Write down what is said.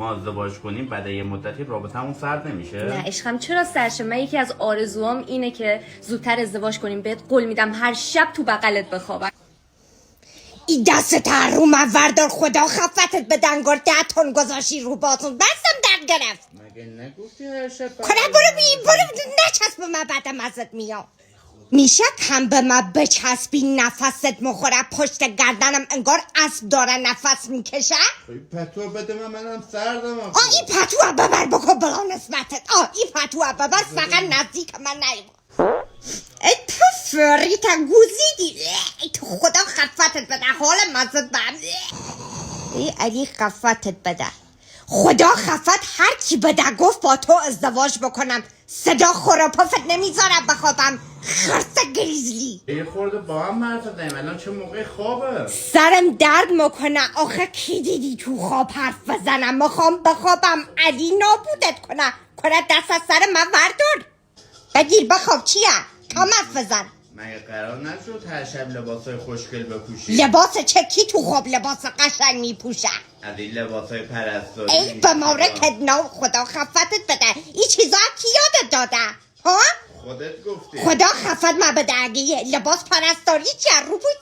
ما ازدواج کنیم بعد یه مدتی رابطمون سرد نمیشه؟ نه عشقم چرا سرشه؟ من یکی از آرزوام اینه که زودتر ازدواج کنیم. بهت قول میدم هر شب تو بغلت بخوابم. این دست رو من وردار، خدا خفتت به دنگار 10 تن گذاشی رو باتون بستم درد گرفت. مگه نگفتی هر شب کنه برو نچسب به من بعد مزد میام. میشه کم به من بچسبی نفست مخوره پشت گردنم انگار اسب داره نفس میکشه. پتو بده منم سردم. این پتو ببر بکن بلا نسبتت. این پتو ببر فقط نزدیک من نیما. ای تو فریتا گوزیدی. ای تو خدا خفتت بده حال مزد بم. ای علی خفتت بده. خدا خفت هر کی بده گفت با تو ازدواج بکنم. صدا خراپافت نمیذارم بخوابم. خرس گریزلی. یه خورده با هم حرف زدیم. الان چه موقع خوابه؟ سرم درد میکنه. آخه کی دیدی تو خواب حرف بزنم؟ میخوام بخوابم. علی نابودت کنه دست از سر من وردار. بگیر بخواب. چیه؟ کام حرف بزن. مگه قرار نشد هر شب لباسای خوشگل بپوشی؟ لباس چه؟ کی تو خواب لباس قشنگ میپوشه؟ از این لباسای پرستاری. ای به مورد نو خدا خفتت بده. این چیزا کی یادت داده؟ ها؟ خودت گفتی. خدا خفت من بده. اگه لباس پرستاری چیه؟ رو بود